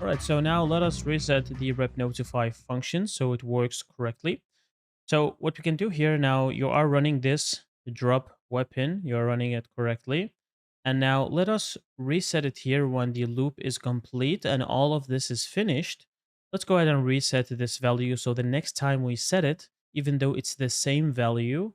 All right, so now let us reset the rep notify function so it works correctly. So what we can do here now, you are running this drop weapon, you're running it correctly. And now let us reset it here when the loop is complete and all of this is finished. Let's go ahead and reset this value. So the next time we set it, even though it's the same value,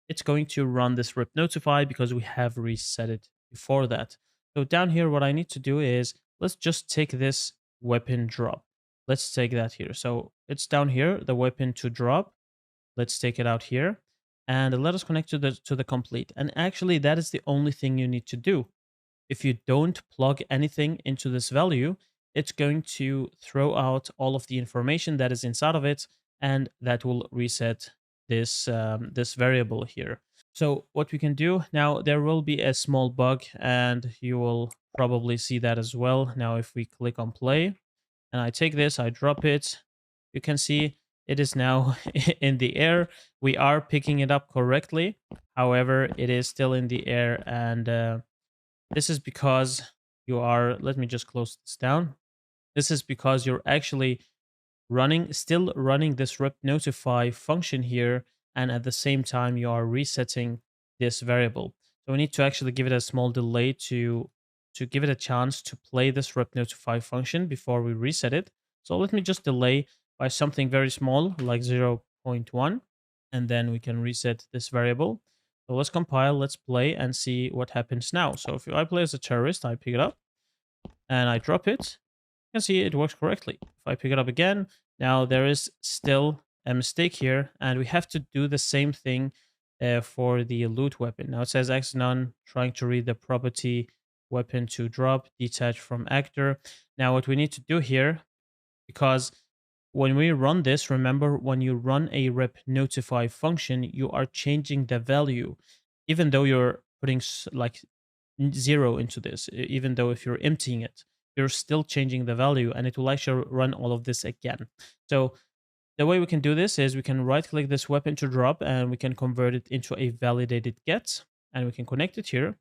it's going to run this rip notify because we have reset it before that. So down here, what I need to do is let's just take this weapon drop. Let's take that here. So it's down here, the weapon to drop. Let's take it out here and let us connect to the complete. And actually, that is the only thing you need to do. If you don't plug anything into this value, it's going to throw out all of the information that is inside of it, and that will reset this variable here. So what we can do now, there will be a small bug, and you will probably see that as well. Now, if we click on play, and I take this, I drop it, you can see it is now in the air. We are picking it up correctly. However, it is still in the air, and this is because you are, let me just close this down. This is because you're actually still running this rep notify function here, and at the same time you are resetting this variable. So we need to actually give it a small delay to give it a chance to play this rep notify function before we reset it. So let me just delay by something very small like 0.1, and then we can reset this variable. So let's compile, let's play and see what happens now. So if I play as a terrorist, I pick it up and I drop it, can see it works correctly. If I pick it up again, now there is still a mistake here, and we have to do the same thing for the loot weapon. Now it says X none, trying to read the property weapon to drop, detach from actor. Now what we need to do here, because when we run this, remember when you run a rep notify function, you are changing the value, even though you're putting like 0 into this, even though if you're emptying it, you're still changing the value and it will actually run all of this again. So the way we can do this is we can right click this weapon to drop and we can convert it into a validated get, and we can connect it here.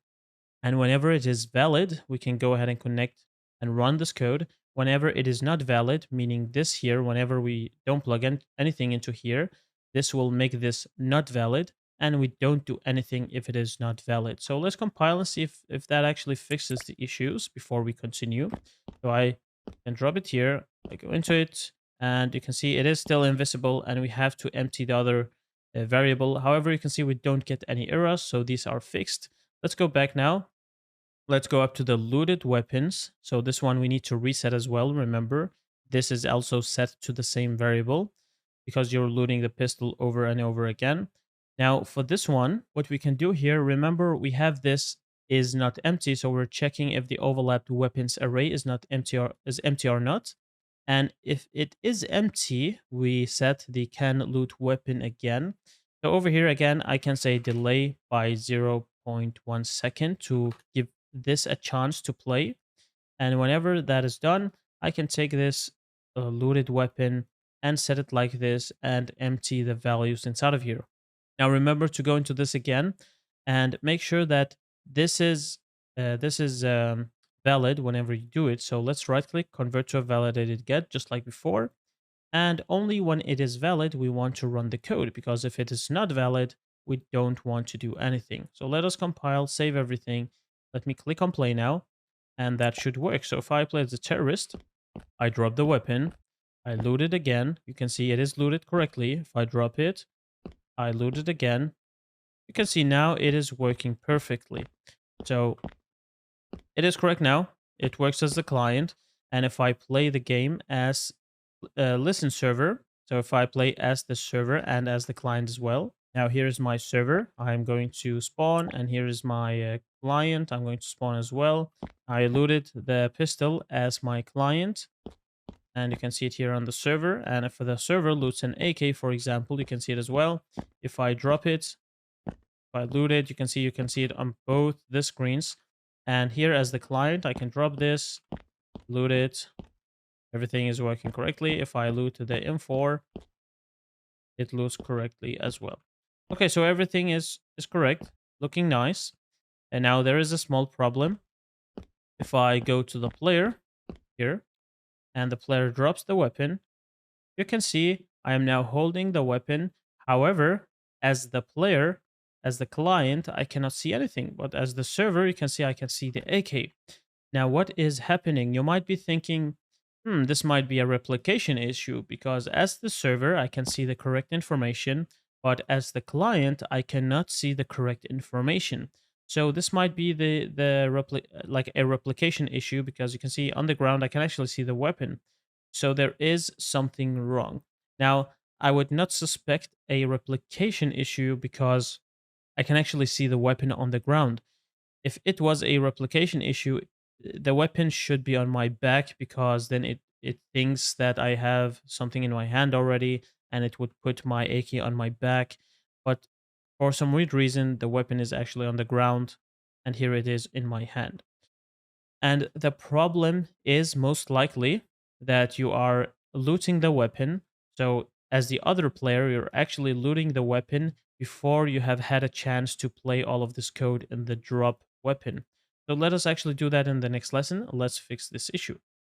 And whenever it is valid, we can go ahead and connect and run this code. Whenever it is not valid, meaning this here, whenever we don't plug in anything into here, this will make this not valid, and we don't do anything if it is not valid. So let's compile and see if that actually fixes the issues before we continue. So I can drop it here, I go into it, and you can see it is still invisible, and we have to empty the other variable. However, you can see we don't get any errors, so these are fixed. Let's go back now. Let's go up to the looted weapons. So this one we need to reset as well. Remember, this is also set to the same variable because you're looting the pistol over and over again. Now for this one, what we can do here, remember we have this is not empty. So we're checking if the overlapped weapons array is not empty or is empty or not. And if it is empty, we set the can loot weapon again. So over here again, I can say delay by 0.1 second to give this a chance to play. And whenever that is done, I can take this looted weapon and set it like this and empty the values inside of here. Now remember to go into this again and make sure that this is valid whenever you do it. So let's right click, convert to a validated get, just like before. And only when it is valid, we want to run the code, because if it is not valid, we don't want to do anything. So let us compile, save everything. Let me click on play now, and that should work. So if I play as a terrorist, I drop the weapon, I loot it again. You can see it is looted correctly. If I drop it, I loot it again. You can see now it is working perfectly. So it is correct now. It works as the client. And if I play the game as listen server, so if I play as the server and as the client as well, now here is my server. I'm going to spawn, and here is my client. I'm going to spawn as well. I loaded the pistol as my client, and you can see it here on the server. And if the server loots an AK, for example, you can see it as well. If I drop it, if I loot it, you can see it on both the screens. And here as the client, I can drop this, loot it. Everything is working correctly. If I loot the M4, it loots correctly as well. Okay, so everything is correct, looking nice. And now there is a small problem. If I go to the player here, and the player drops the weapon, you can see I am now holding the weapon. However, as the player, as the client, I cannot see anything. But as the server, you can see I can see the AK. Now, what is happening? You might be thinking, this might be a replication issue because as the server, I can see the correct information, but as the client, I cannot see the correct information. So this might be like a replication issue because you can see on the ground, I can actually see the weapon. So there is something wrong. Now, I would not suspect a replication issue because I can actually see the weapon on the ground. If it was a replication issue, the weapon should be on my back because then it thinks that I have something in my hand already and it would put my AK on my back. But for some weird reason, the weapon is actually on the ground and here it is in my hand. And the problem is most likely that you are looting the weapon. So, as the other player, you're actually looting the weapon before you have had a chance to play all of this code in the drop weapon. So, let us actually do that in the next lesson. Let's fix this issue.